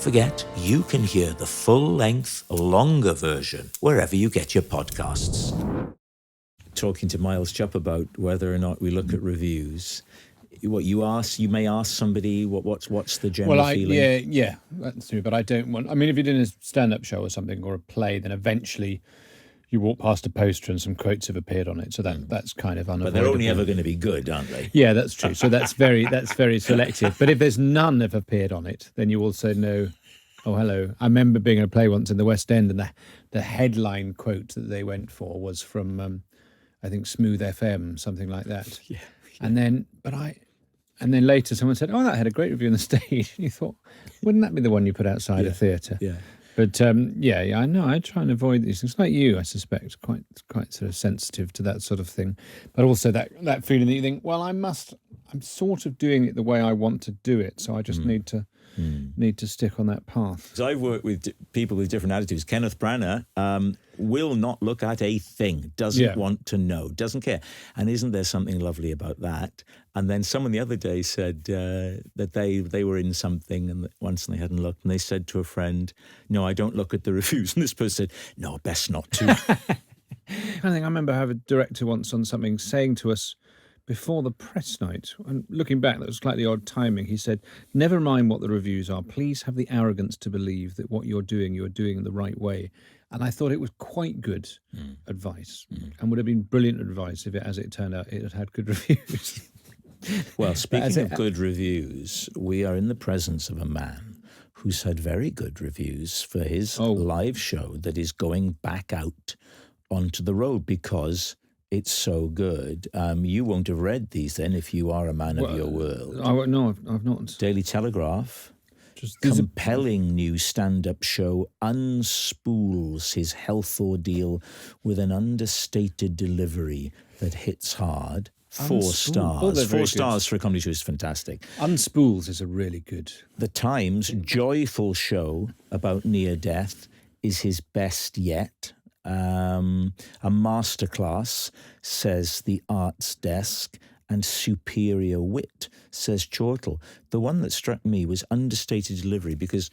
forget, you can hear the full-length, longer version wherever you get your podcasts. Talking to Miles Jupp about whether or not we look at reviews, what you may ask somebody, what's the general feeling? Yeah, that's true. But I don't want. I mean, if you're doing a stand-up show or something or a play, then eventually you walk past a poster and some quotes have appeared on it. So that's kind of unavoidable. But they're only ever going to be good, aren't they? Yeah, that's true. So that's very selective. But if there's none have appeared on it, then you also know. Oh, hello. I remember being in a play once in the West End, and the headline quote that they went for was from, I think, Smooth FM, something like that. Yeah. And then later someone said, "Oh, that had a great review on the stage." And you thought, wouldn't that be the one you put outside a theatre? Yeah. But yeah, I know. I try and avoid these things. Like you, I suspect, quite sort of sensitive to that sort of thing. But also that feeling that you think, well, I'm sort of doing it the way I want to do it, so I just need to stick on that path. So I've worked with people with different attitudes. Kenneth Branagh will not look at a thing, doesn't want to know, doesn't care. And isn't there something lovely about that? And then someone the other day said that they were in something and once they hadn't looked, and they said to a friend, "No, I don't look at the reviews." And this person said, "No, best not to." I remember I have a director once on something saying to us before the press night, and looking back, that was slightly odd timing. He said, "Never mind what the reviews are. Please have the arrogance to believe that what you're doing in the right way." And I thought it was quite good advice, and would have been brilliant advice if as it turned out, it had good reviews. Well, speaking of good reviews, we are in the presence of a man who's had very good reviews for his live show that is going back out onto the road because it's so good. You won't have read these then if you are a man of your world. No, I've not. Daily Telegraph. Compelling new stand-up show unspools his health ordeal with an understated delivery that hits hard. 4 stars. 4 stars for a comedy show is fantastic. Unspools is a really good. The Times joyful show about near death is his best yet. A masterclass, says the Arts Desk, and superior wit, says Chortle. The one that struck me was understated delivery, because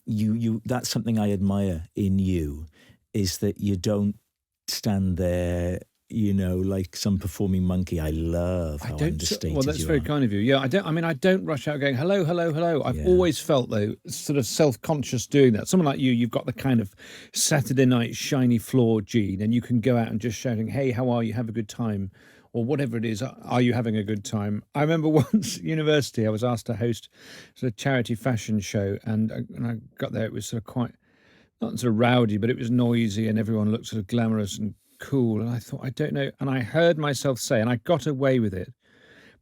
you that's something I admire in you, is that you don't stand there, like some performing monkey. I love how understated you are. Well, that's very kind of you. Yeah, I don't rush out going, hello, hello, hello. I've always felt, though, sort of self-conscious doing that. Someone like you've got the kind of Saturday night shiny floor gene, and you can go out and just shouting, "Hey, how are you? Have a good time." Or whatever it is, are you having a good time? I remember once at university, I was asked to host a charity fashion show, and I got there, it was sort of quite, not sort of rowdy, but it was noisy, and everyone looked sort of glamorous and cool. And I thought, I don't know. And I heard myself say, and I got away with it,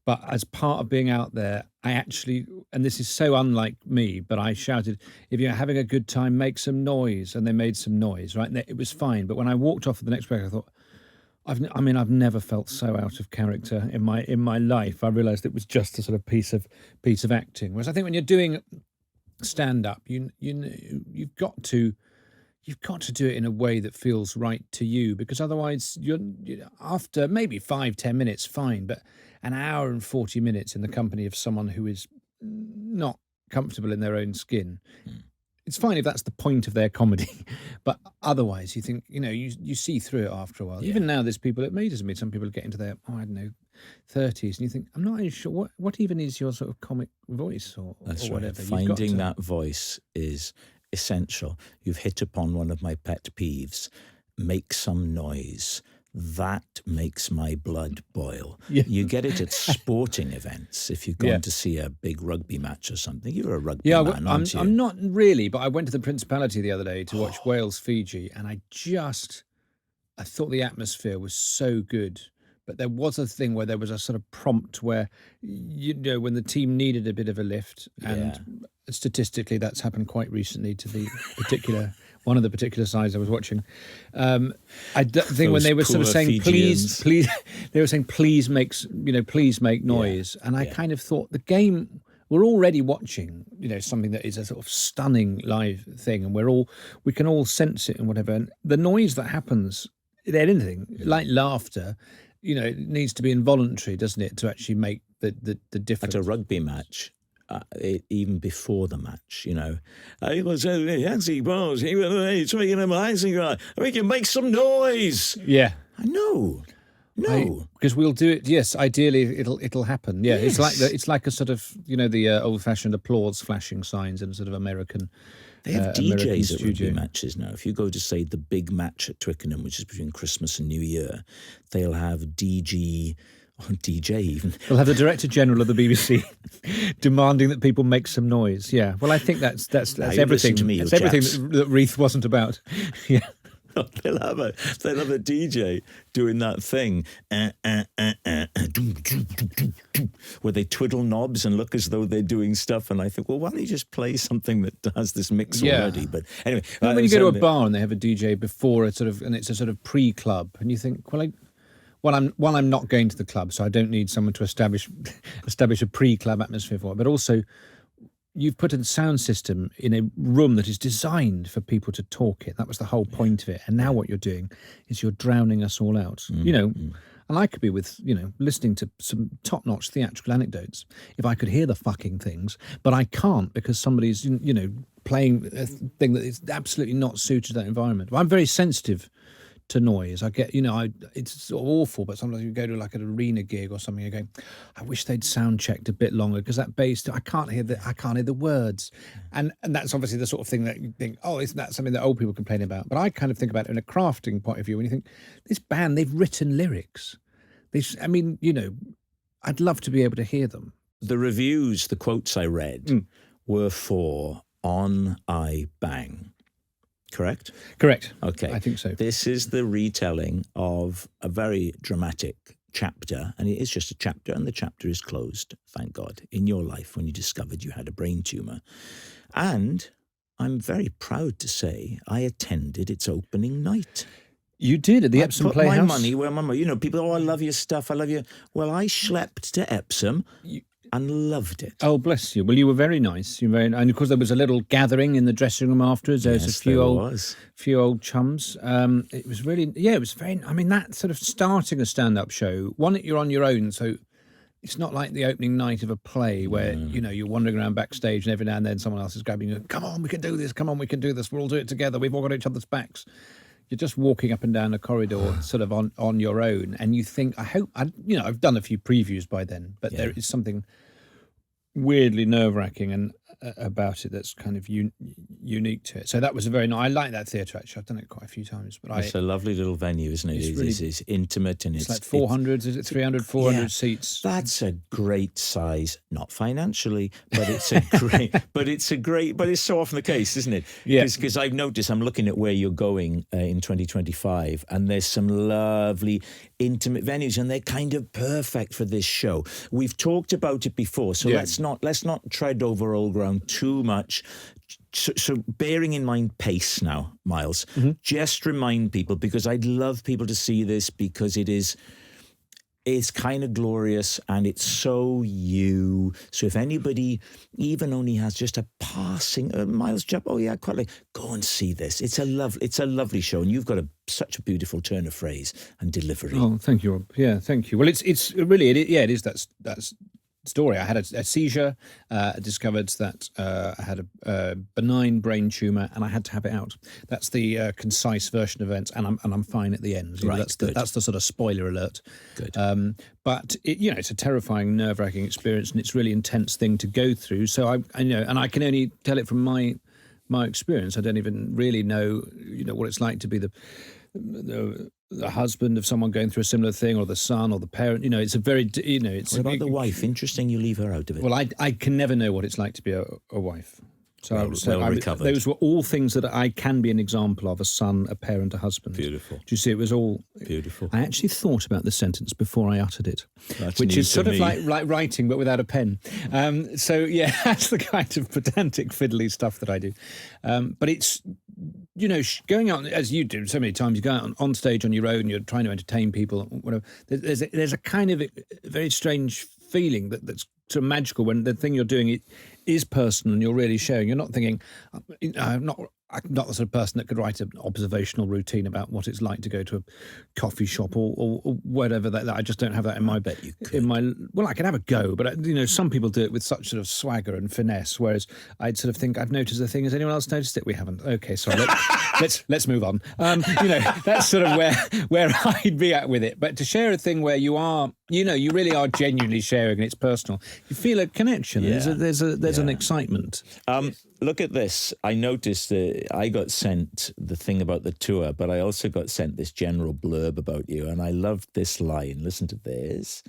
but as part of being out there, I actually, and this is so unlike me, but I shouted, "If you're having a good time, make some noise." And they made some noise, right? And it was fine. But when I walked off at the next break, I thought, I've never felt so out of character in my life. I realised it was just a sort of piece of acting. Whereas I think when you're doing stand up, you've got to do it in a way that feels right to you, because otherwise you're after maybe 5-10 minutes, fine, but an hour and 40 minutes in the company of someone who is not comfortable in their own skin. It's fine if that's the point of their comedy, but otherwise you think, you see through it after a while. Yeah. Even now there's people, it amazes me, some people get into their, 30s, and you think, I'm not really sure, what even is your sort of comic voice or whatever. Finding that voice is essential. You've hit upon one of my pet peeves. Make some noise. That makes my blood boil. Yeah. You get it at sporting events. If you've gone to see a big rugby match or something, you're a rugby man, aren't you? I'm not really, but I went to the Principality the other day to watch Wales-Fiji, and I thought the atmosphere was so good. But there was a thing where there was a sort of prompt where, when the team needed a bit of a lift, and statistically that's happened quite recently to the particular one of the particular sides I was watching. I think when they were sort of saying, please, they were saying, please make noise. And I kind of thought the game, we're already watching, something that is a sort of stunning live thing, and we can all sense it and whatever. And the noise that happens, anything like laughter, it needs to be involuntary, doesn't it, to actually make the difference. At a rugby match, even before the match, you know. He was Yancy Balls, he's making amazing guy. We can make some noise. Yeah. No. Because we'll do it. Yes, ideally it'll happen. Yeah, Yes. it's like a sort of, you know, the old-fashioned applause flashing signs in a sort of American. They have American DJs at rugby studio. matches now. If you go to, say, the big match at Twickenham, which is between Christmas and New Year, they'll have DJ even. We'll have the Director General of the BBC demanding that people make some noise. Yeah. Well, I think that's you everything. listen to me, That's you everything chaps. that Wreath wasn't about. Yeah. They'll have a DJ doing that thing where they twiddle knobs and look as though they're doing stuff. And I think, well, why don't you just play something that has this mix already? But anyway, When you go to a bar and they have a DJ before a sort of, and it's a sort of pre-club, and you think, well, I'm not going to the club, so I don't need someone to establish a pre-club atmosphere for it. But also, you've put a sound system in a room that is designed for people to talk in. That was the whole point of it. And now what you're doing is you're drowning us all out. You know, and I could be listening to some top-notch theatrical anecdotes if I could hear the fucking things, but I can't because somebody's, playing a thing that is absolutely not suited to that environment. I'm very sensitive to noise. I get, it's sort of awful, but sometimes you go to like an arena gig or something, you go, I wish they'd sound checked a bit longer because that bass, I can't hear the words. And that's obviously the sort of thing that you think, oh, isn't that something that old people complain about? But I kind of think about it in a crafting point of view when you think, this band, they've written lyrics. I'd love to be able to hear them. the reviews, the quotes I read were for On I Bang. Correct? Correct. Okay. I think so. This is the retelling of a very dramatic chapter, and it is just a chapter, and the chapter is closed, thank God, in your life when you discovered you had a brain tumour. And I'm very proud to say I attended its opening night. You did at the Epsom Playhouse? I put my money where my money, people, oh, I love your stuff, I love you. Well, I schlepped to Epsom and loved it. Oh, bless you. Well, you were very nice. And of course, there was a little gathering in the dressing room afterwards. There was a few old chums. It was really, it was very, that sort of starting a stand-up show, you're on your own, so it's not like the opening night of a play where, you're wandering around backstage and every now and then someone else is grabbing you, come on, we can do this, come on, we can do this, we'll all do it together, we've all got each other's backs. You're just walking up and down a corridor sort of on your own, and you think, I've done a few previews by then, but there is something weirdly nerve-wracking and about it that's kind of unique to it. So that was I like that theatre, actually. I've done it quite a few times. But it's a lovely little venue, isn't it? It's intimate, and it's like 400, is it 300, 400 seats? That's a great size, not financially, but it's a great, but it's so often the case, isn't it? Yeah. Because I've noticed, I'm looking at where you're going in 2025, and there's some lovely intimate venues, and they're kind of perfect for this show. We've talked about it before, so let's not tread over old ground too much. So bearing in mind pace now, Miles, just remind people, because I'd love people to see this, because it's kind of glorious and it's so you. So if anybody even only has just a passing Miles Jupp, quite like, go and see this. It's a lovely show, and you've got such a beautiful turn of phrase and delivery. Oh, thank you, Rob. Yeah, thank you. Well, it's really it is that's story. I had a seizure. I discovered that I had a benign brain tumour, and I had to have it out. That's the concise version of events, and I'm fine at the end. Right, that's the sort of spoiler alert. Good. But it's a terrifying, nerve-wracking experience, and it's a really intense thing to go through. So I know, and I can only tell it from my experience. I don't even really know what it's like to be the husband of someone going through a similar thing, or the son, or the parent. It's a very, it's... What about the wife? Interesting you leave her out of it. Well, I can never know what it's like to be a wife. So recovered. Those were all things that I can be an example of: a son, a parent, a husband. Beautiful. Do you see? It was all beautiful. I actually thought about the sentence before I uttered it, That's which is sort of me. like writing but without a pen. So that's the kind of pedantic, fiddly stuff that I do. But it's going out as you do so many times. You go out on stage on your own. You're trying to entertain people. Whatever. There's a kind of very strange feeling that's sort of magical when the thing you're doing is personal and you're really sharing. You're not thinking, I'm not I'm not the sort of person that could write an observational routine about what it's like to go to a coffee shop or whatever. That I just don't have that in my. Bet you could. In my well, I could have a go, but some people do it with such sort of swagger and finesse. Whereas I'd sort of think I've noticed the thing. Has anyone else noticed it? We haven't. Okay, sorry. Let's move on. That's sort of where I'd be at with it. But to share a thing where you are, you really are genuinely sharing and it's personal. You feel a connection. Yeah. There's an excitement. Look at this. I noticed that I got sent the thing about the tour, but I also got sent this general blurb about you. And I loved this line. Listen to this,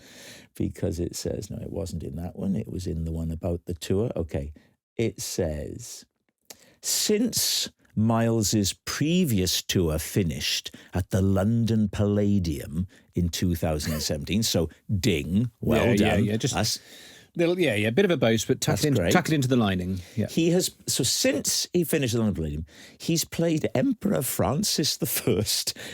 because it says, no, it wasn't in that one. It was in the one about the tour. Okay. It says, since Miles's previous tour finished at the London Palladium in 2017, so ding, well done. Yeah, just... a bit of a boast, but tuck it into the lining. Yeah. Since he finished the London Palladium, he's played Emperor Francis I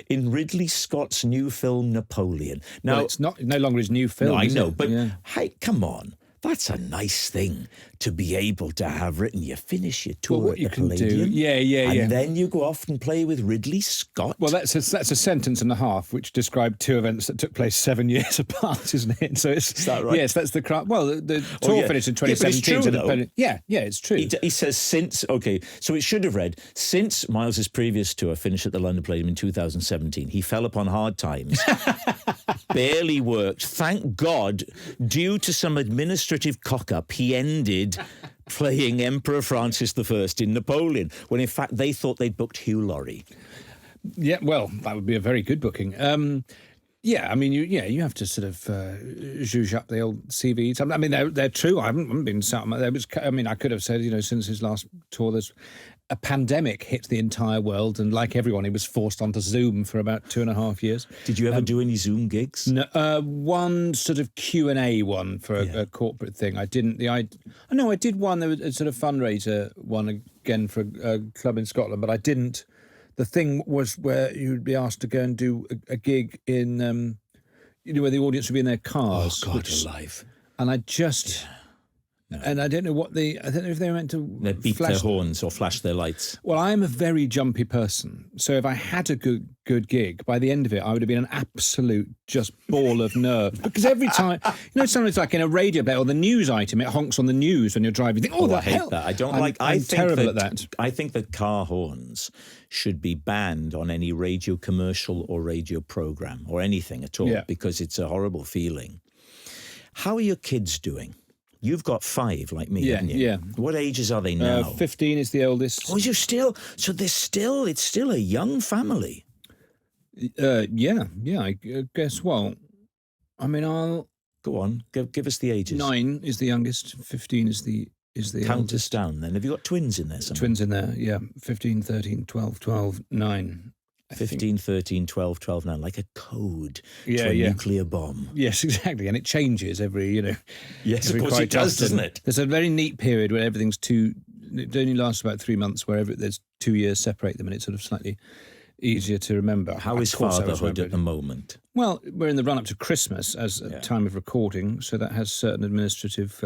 in Ridley Scott's new film Napoleon. Now, it's no longer his new film. No, I know, but yeah. Hey, come on. That's a nice thing to be able to have written. You finish your tour at the Palladium. And then you go off and play with Ridley Scott. Well, that's a sentence and a half, which described two events that took place 7 years apart, isn't it? So is that right? Yes, that's the crowd. Well, the tour finished in 2017. It's true. He says since. Okay, so it should have read since Miles's previous tour finished at the London Palladium in 2017. He fell upon hard times. Barely worked. Thank God, due to some administrative cock-up, he ended playing Emperor Francis I in Napoleon, when in fact they thought they'd booked Hugh Laurie. Yeah, well, that would be a very good booking. Yeah, I mean, you have to sort of zhuzh up the old CVs. I mean, they're true. I haven't been sat on there. I could have said, since his last tour, there's a pandemic hit the entire world, and like everyone, he was forced onto Zoom for about 2.5 years. Did you ever do any Zoom gigs? No, one sort of Q&A one for a corporate thing. I didn't. I did one. There was a sort of fundraiser one again for a club in Scotland, but I didn't. The thing was where you'd be asked to go and do a gig in, where the audience would be in their cars. Oh, God, alive. And I just... Yeah. No. And I don't know if they were meant to... They beat their horns or flash their lights. Well, I'm a very jumpy person. So if I had a good gig, by the end of it, I would have been an absolute just ball of nerve. Because every time, sometimes like in a radio play or the news item, it honks on the news when you're driving. You think, I hate that. I don't like... I'm terrible at that. I think that car horns should be banned on any radio commercial or radio program or anything at all, because it's a horrible feeling. How are your kids doing? You've got 5 like me, haven't you? Yeah. What ages are they now? 15 is the oldest. Oh, it's still a young family. I guess, well, I mean, I'll... Go on, give us the ages. 9 is the youngest, 15 is the Count oldest. us down then. Have you got twins in there somewhere? Twins in there, yeah. 15, 13, 12, 9. 15, 13, 12, 12, 9, like a code to a nuclear bomb. Yes, exactly. And it changes every, Yes, every of course it does, doesn't it? There's a very neat period where everything's it only lasts about 3 months, where there's 2 years separate them, and it's sort of slightly easier to remember. How is fatherhood at the moment? Well, we're in the run-up to Christmas as a time of recording, so that has certain administrative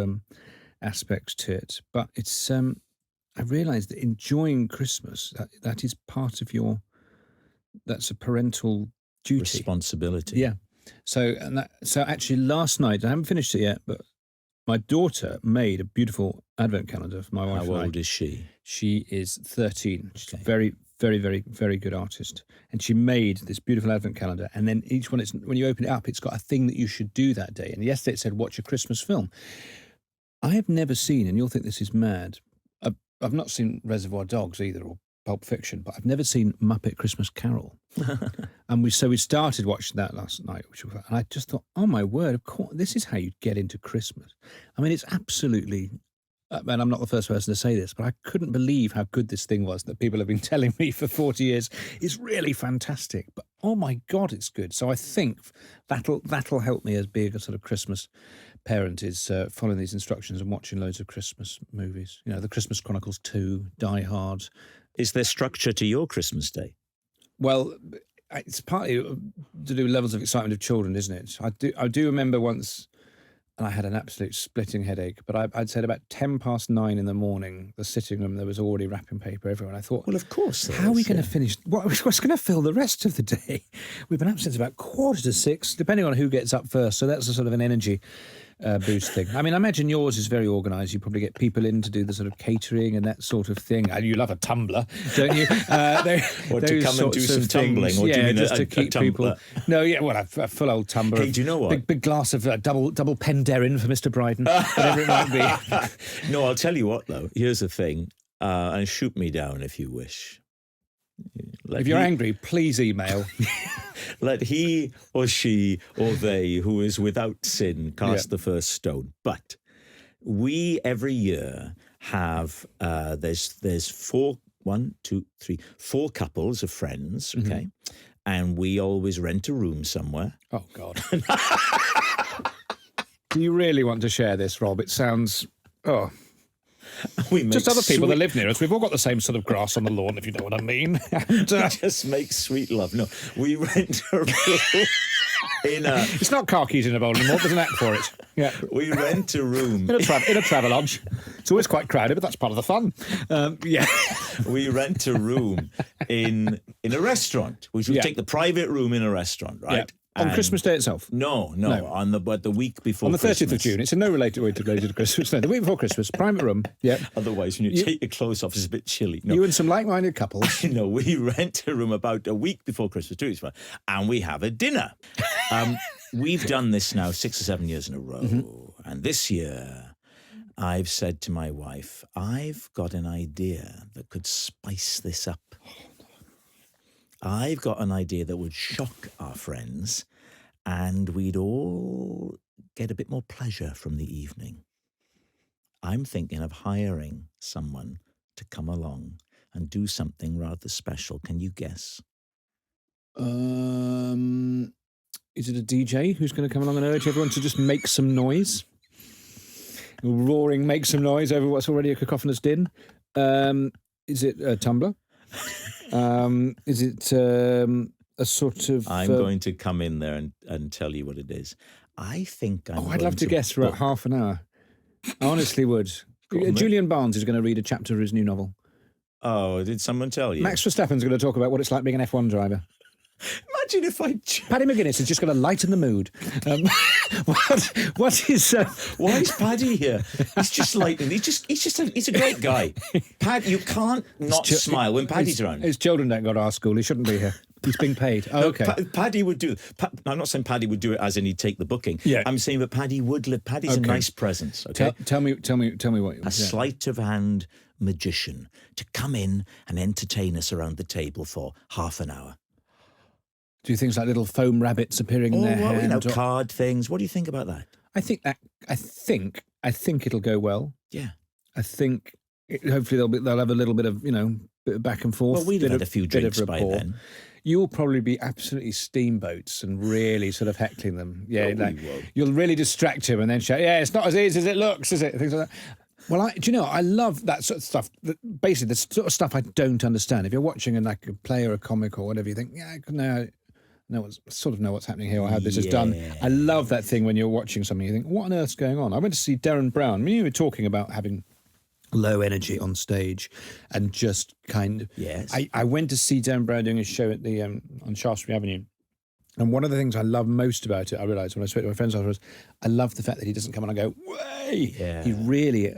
aspects to it. But it's, I realised that enjoying Christmas, that is part of that's a parental duty. Responsibility. Yeah. So actually last night, I haven't finished it yet, but my daughter made a beautiful advent calendar for my wife. How old is she? She is 13. She's a very, very, very, very good artist. And she made this beautiful advent calendar. And then each one, when you open it up, it's got a thing that you should do that day. And yesterday it said, watch a Christmas film. I have never seen, and you'll think this is mad, I've not seen Reservoir Dogs either, or Pulp Fiction, but I've never seen Muppet Christmas Carol. And we started watching that last night, and I just thought, oh my word, of course, this is how you get into Christmas. I mean, it's absolutely, and I'm not the first person to say this, but I couldn't believe how good this thing was that people have been telling me for 40 years. It's really fantastic, but oh my God, it's good. So I think that'll help me as being a sort of Christmas parent, is following these instructions and watching loads of Christmas movies. The Christmas Chronicles 2, Die Hard. Is there structure to your Christmas day? Well, it's partly to do with levels of excitement of children, isn't it? I do remember once, and I had an absolute splitting headache. But I'd said about 9:10 in the morning, the sitting room, there was already wrapping paper everywhere. And I thought, Well, of course. how are we going to finish? What's going to fill the rest of the day? We've been up since about 5:45, depending on who gets up first. So that's a sort of an energy boost thing. I mean, I imagine yours is very organised. You probably get people in to do the sort of catering and that sort of thing. And you love a tumbler, don't you? Or to come and do some tumbling, or do you mean just to a keep tumbler? people. No, yeah, well, a full old tumbler. Hey, do you know what? Big glass of double Penderyn for Mr. Brydon, whatever it might be. No, I'll tell you what, though. Here's the thing, and shoot me down if you wish. If you're angry, please email. Let he or she or they who is without sin cast the first stone. But we every year have there's four couples of friends, okay, and we always rent a room somewhere. Oh God! Do you really want to share this, Rob? It sounds We make just other people that live near us. We've all got the same sort of grass on the lawn, if you know what I mean. And, just make sweet love. No, we rent a room in a. It's not car keys in a bowl anymore. There's an app for it. Yeah, We rent a room in a travel lodge. It's always quite crowded, but that's part of the fun. Yeah, we rent a room in a restaurant. We should take the private room in a restaurant, right? Yeah. On Christmas Day itself? No. On the week before. On the 30th Christmas. of June. It's in no related way to Christmas. No, the week before Christmas, private room. Yeah. Otherwise, when you take your clothes off, it's a bit chilly. No. You and some like-minded couples. No, we rent a room about a week before Christmas, 2 weeks before, and we have a dinner. We've done this now 6 or 7 years in a row, and this year I've said to my wife, I've got an idea that could spice this up. I've got an idea that would shock our friends, and we'd all get a bit more pleasure from the evening. I'm thinking of hiring someone to come along and do something rather special. Can you guess? Is it a DJ who's going to come along and urge everyone to just make some noise? Roaring, make some noise over what's already a cacophonous din? Is it a tumbler? Is it a sort of... I'm going to come in there and tell you what it is. I think I'd love to guess for about half an hour. I honestly would. Julian Barnes is going to read a chapter of his new novel. Oh, did someone tell you? Max Verstappen's going to talk about what it's like being an F1 driver. Imagine if I... Paddy McGuinness is just going to lighten the mood. What is... Why is Paddy here? He's just lightning. He's a great guy. You can't not smile when Paddy's around. His children don't go to our school. He shouldn't be here. He's being paid. Oh, okay. Paddy would do... I'm not saying Paddy would do it as in he'd take the booking. Yeah. I'm saying that Paddy would live... Paddy's a nice presence, okay? Tell me what... A sleight of hand magician to come in and entertain us around the table for half an hour. Do things like little foam rabbits appearing in their hand? Card things. What do you think about that? I think it'll go well. Yeah. I think hopefully they'll have a little bit of, bit of back and forth. Well, we've had a few drinks by then. You'll probably be absolutely steamboats and really sort of heckling them. Yeah, we won't. You'll really distract him and then shout, "Yeah, it's not as easy as it looks, is it?" Things like that. Well, I love that sort of stuff. Basically, the sort of stuff I don't understand. If you're watching a play or a comic or whatever, you think, know what's happening here or how this is done. I love that thing when you're watching something, you think, what on earth's going on? I went to see Darren Brown. I mean, you were talking about having low energy on stage and just kind of... Yes. I went to see Darren Brown doing a show at the on Shaftesbury Avenue. And one of the things I love most about it, I realised when I spoke to my friends afterwards, I love the fact that he doesn't come on and go, way! Yeah. He really...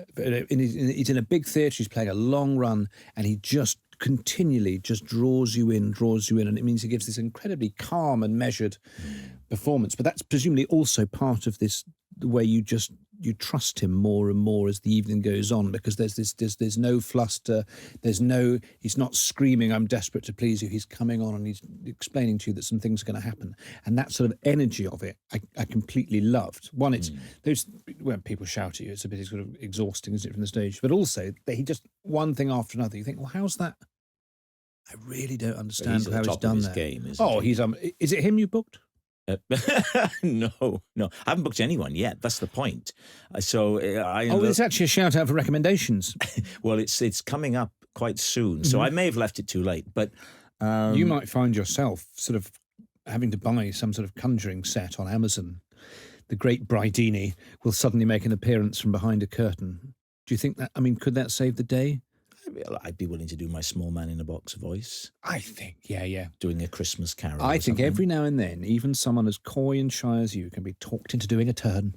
He's in a big theatre, he's playing a long run, and he just continually just draws you in, and it means he gives this incredibly calm and measured performance. But that's presumably also part of this, the way you trust him more and more as the evening goes on, because there's no fluster, he's not screaming, "I'm desperate to please you." He's coming on and he's explaining to you that some things are going to happen, and that sort of energy of it, I completely loved. One, it's those when people shout at you, it's a bit sort of exhausting, isn't it, from the stage? But also, he just one thing after another. You think, well, how's that? I really don't understand how he's done that. Game, he's is it him you booked? No, I haven't booked anyone yet. That's the point. It's actually a shout out for recommendations. Well, it's coming up quite soon, so I may have left it too late. But you might find yourself sort of having to buy some sort of conjuring set on Amazon. the great Brydini will suddenly make an appearance from behind a curtain. Do you think that, I mean, could that save the day? I'd be willing to do my small man in a box voice. I think, yeah. Doing a Christmas carol. I or think something. every now and then, even someone as coy and shy as you can be talked into doing a turn.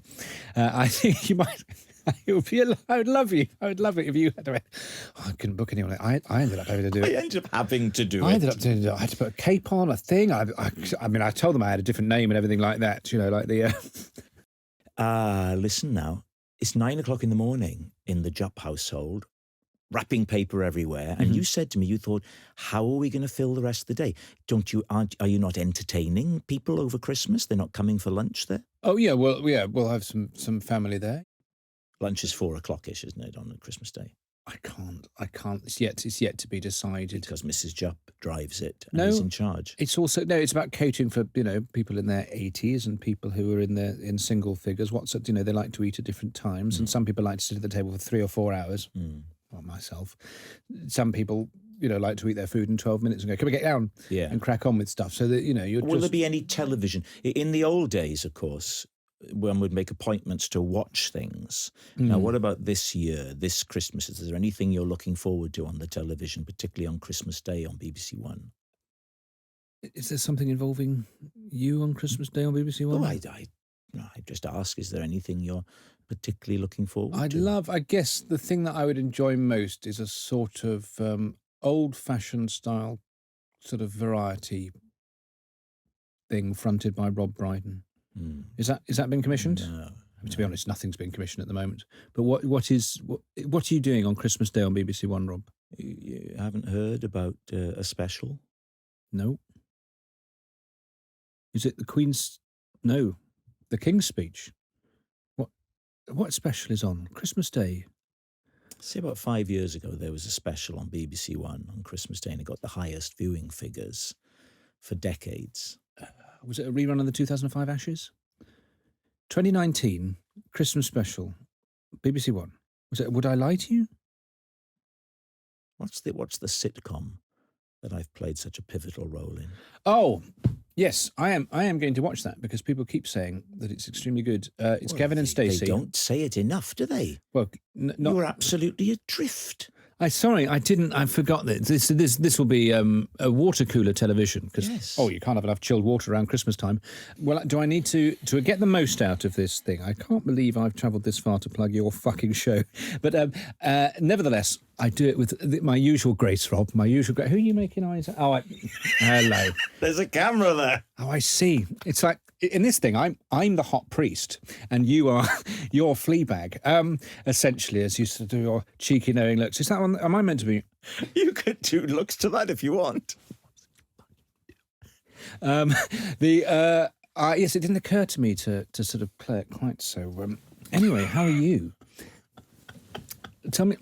I think you might. It would be. I would love you. I would love it if you had to. I couldn't book anyone. I ended up having to do it. I ended up having to do it. I ended up doing it. I had to put a cape on, a thing. I mean, I told them I had a different name and everything like that. You know, like the. Listen now. It's 9 o'clock in the morning in the Jupp household. Wrapping paper everywhere, and you said to me, you thought, how are we going to fill the rest of the day? Are you not entertaining people over Christmas? They're not coming for lunch there? Oh yeah, we'll have some family there. Lunch is 4 o'clock-ish, isn't it, on Christmas Day? I can't. It's yet to be decided. Because Mrs. Jupp drives it and No. is in charge. It's also it's about catering for people in their 80s and people who are in single figures. They like to eat at different times, and some people like to sit at the table for 3 or 4 hours. Not myself. Some people, like to eat their food in 12 minutes and go, can we get down? Yeah. And crack on with stuff. So that, Will there be any television? In the old days, of course, one would make appointments to watch things. Now, what about this year, this Christmas? Is there anything you're looking forward to on the television, particularly on Christmas Day on BBC One? Is there something involving you on Christmas Day on BBC One? I just ask, is there anything you're particularly looking forward to? I guess the thing that I would enjoy most is a sort of old-fashioned style sort of variety thing fronted by Rob Brydon. Is that been commissioned? No. To be honest, nothing's been commissioned at the moment. But what are you doing on Christmas Day on BBC One, Rob? You haven't heard about a special? No. Is it the Queen's? No, the King's speech. What special is on Christmas Day? See, about 5 years ago, there was a special on BBC One on Christmas Day, and it got the highest viewing figures for decades. Was it a rerun of the 2005 Ashes? 2019 Christmas special, BBC One. Was it Would I Lie to You? What's the sitcom that I've played such a pivotal role in? Oh, yes, I am going to watch that because people keep saying that it's extremely good. It's Gavin and Stacey. They don't say it enough, do they? Well, You're absolutely adrift. I forgot that this will be a water cooler television because you can't have enough chilled water around Christmas time. Well, do I need to get the most out of this thing? I can't believe I've travelled this far to plug your fucking show, but nevertheless, I do it with my usual grace, Rob. My usual grace. Who are you making eyes at? Hello. There's a camera there. Oh, I see. It's like in this thing, I'm the hot priest, and you are your Fleabag. Essentially, as you sort of do your cheeky knowing looks. Is that one? Am I meant to be? You could do looks to that if you want. Yes, it didn't occur to me to sort of play it quite so. Anyway, how are you? Tell me.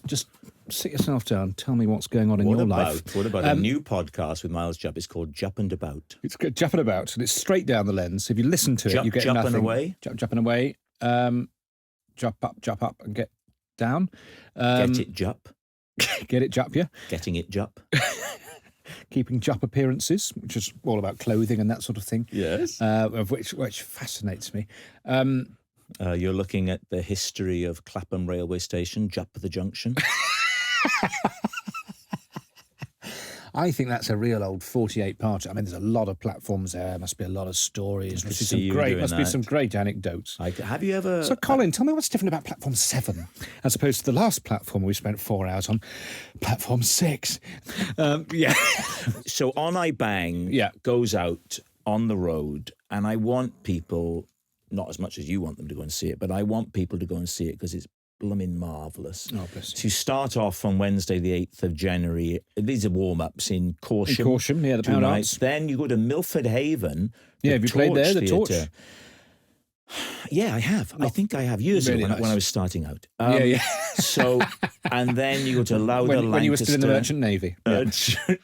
Just sit yourself down. Tell me what's going on in your life. What about a new podcast with Miles Jupp? It's called Jupp and About. It's called Jupp and About, and it's straight down the lens. If you listen to it, you get Jupp nothing. and away. Jupp and away. Jupp up, and get down. Get it, Jupp. Get it, Jupp, yeah. Getting it, Jupp. Keeping Jupp appearances, which is all about clothing and that sort of thing. Yes. Of which fascinates me. You're looking at the history of Clapham Railway Station, Jupp the Junction. I think that's a real old 48-parter. I mean, there's a lot of platforms there. Must be a lot of stories. Must be some great anecdotes. Have you ever... So, Colin, tell me what's different about Platform 7 as opposed to the last platform we spent 4 hours on, Platform 6. Yeah. So On I Bang goes out on the road, and I want people, not as much as you want them to go and see it, but I want people to go and see it because it's blooming marvellous. Oh, bless you. So you start off on Wednesday, the 8th of January. These are warm-ups in Corsham. Yeah, the Pound Arts. Then you go to Milford Haven. Yeah, have you played there, the Torch? Yeah, I have. I think I have years really ago nice. when I was starting out. Yeah. So, and then you go to Lauder, when you were still in the Lancaster, Merchant Navy.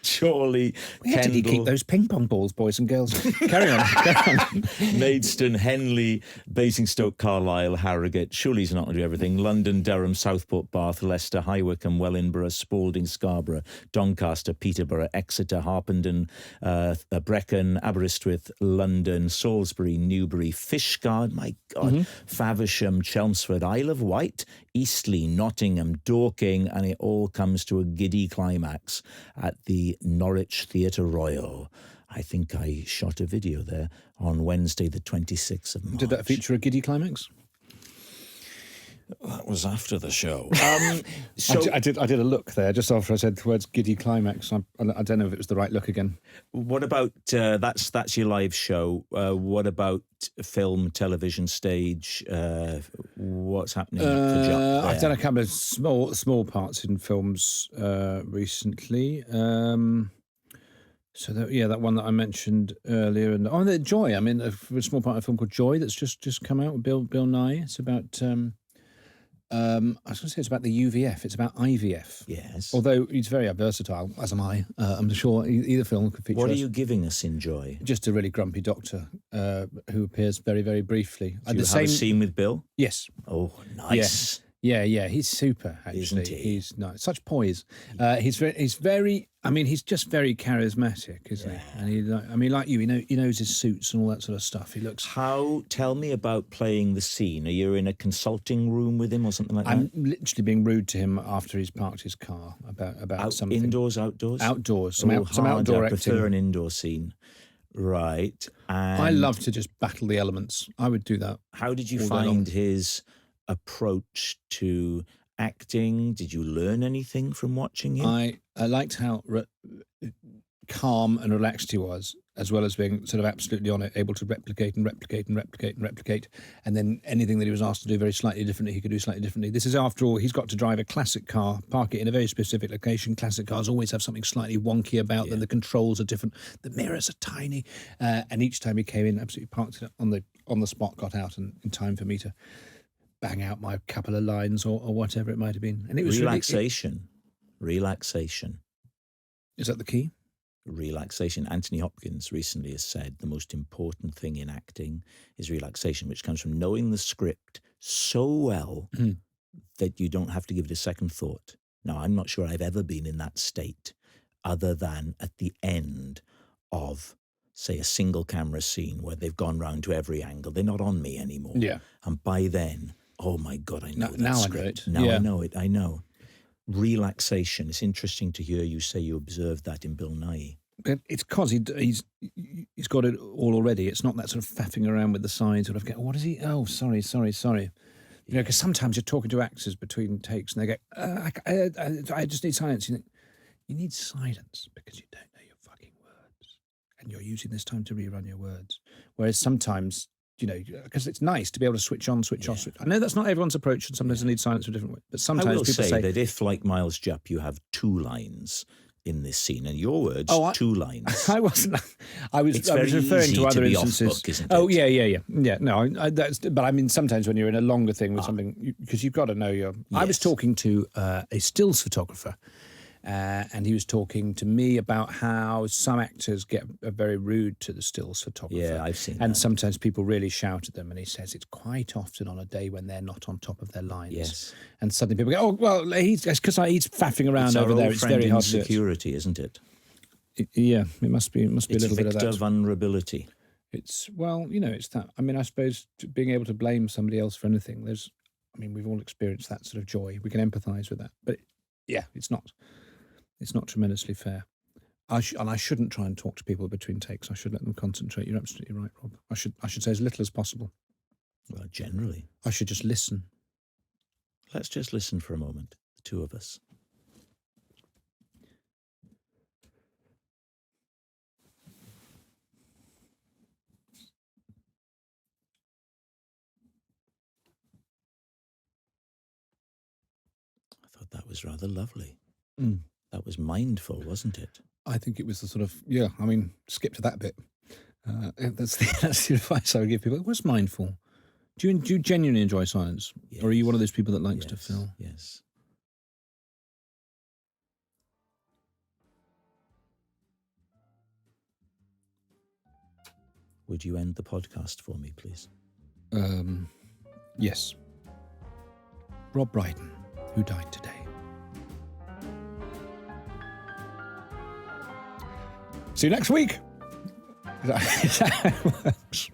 Chorley, Where did he keep Kendal, those ping pong balls, boys and girls? Carry on. Maidstone, Henley, Basingstoke, Carlisle, Harrogate. Surely he's not going to do everything. London, Durham, Southport, Bath, Leicester, High Wycombe, Wellingborough, Spalding, Scarborough, Doncaster, Peterborough, Exeter, Harpenden, Brecon, Aberystwyth, London, Salisbury, Newbury, Fishguard, my God, Faversham, Chelmsford, Isle of Wight, Eastleigh, Nottingham, Dorking, and it all comes to a giddy climax at the Norwich Theatre Royal. I think I shot a video there on Wednesday, the 26th of March. Did that feature a giddy climax? That was after the show. I did a look there just after I said the words giddy climax. I don't know if it was the right look again. What about that's your live show? What about film, television, stage? What's happening for Jupp there? I've done a couple of small parts in films recently. So that one that I mentioned earlier, and the Joy. I mean, a small part of a film called Joy that's just come out with Bill Nye. It's about. I was going to say it's about the UVF. It's about IVF. Yes. Although he's very versatile, as am I. I'm sure either film could feature. What are you giving us in Joy? Just a really grumpy doctor who appears very, very briefly. Do you have a scene with Bill? Yes. Oh, nice. Yeah. He's super. Actually, isn't he? He's nice. Such poise. He's very. I mean, he's just very charismatic, isn't he? And like you, he knows his suits and all that sort of stuff. He looks. Tell me about playing the scene. Are you in a consulting room with him or something like that? I'm literally being rude to him after he's parked his car about something. Indoors, outdoors? Outdoors. Some outdoor I acting. prefer an indoor scene. Right. And I love to just battle the elements. I would do that. How did you find his approach to acting? Did you learn anything from watching him? I liked how calm and relaxed he was, as well as being sort of absolutely on it, able to replicate, and then anything that he was asked to do very slightly differently, he could do slightly differently. This is, after all, he's got to drive a classic car, park it in a very specific location. Classic cars always have something slightly wonky about them. The controls are different. The mirrors are tiny, and each time he came in, absolutely parked it on the spot, got out in time for me to bang out my couple of lines or whatever it might have been. And it was relaxation. Is that the key? Relaxation. Anthony Hopkins recently has said the most important thing in acting is relaxation, which comes from knowing the script so well that you don't have to give it a second thought. Now, I'm not sure I've ever been in that state other than at the end of, say, a single camera scene where they've gone round to every angle. They're not on me anymore. Yeah. And by then, oh my God, I know that now script. I know it. Now I know it. I know. Relaxation. It's interesting to hear you say you observed that in Bill Nye. It's because he's got it all already. It's not that sort of faffing around with the sides. Sort of go, what is he? Oh, sorry. You know, because sometimes you're talking to actors between takes, and they go, I just need silence. You need silence because you don't know your fucking words, and you're using this time to rerun your words. Whereas sometimes, you know, because it's nice to be able to switch on, switch off. I know that's not everyone's approach, and sometimes they need silence for different ways. But sometimes I will people say that if, like Miles Jupp, you have two lines in this scene, and your words, two lines. I wasn't. I was referring to other instances. Book, isn't it? Yeah. No, but I mean, sometimes when you're in a longer thing with something, because you've got to know your. Yes. I was talking to a stills photographer. And he was talking to me about how some actors get very rude to the stills photographer. Yeah, I've seen and that. sometimes people really shout at them. And he says it's quite often on a day when they're not on top of their lines. Yes. And suddenly people go, oh, well, he's faffing around over there. It's very hard to do. Security, isn't it? Yeah, it must be a little bit of that. It's Victor vulnerability. It's, well, you know, it's that. I mean, I suppose being able to blame somebody else for anything, we've all experienced that sort of joy. We can empathise with that. But yeah, it's not tremendously fair. I shouldn't try and talk to people between takes. I should let them concentrate. You're absolutely right, Rob. I should say as little as possible. Well, generally. I should just listen. Let's just listen for a moment, the two of us. I thought that was rather lovely. That was mindful, wasn't it? I think it was the sort of, skip to that bit. That's the advice I would give people. It was mindful. Do you genuinely enjoy silence? Yes. Or are you one of those people that likes to fill? Yes. Would you end the podcast for me, please? Yes. Rob Brydon, who died today. See you next week. Is that how it works?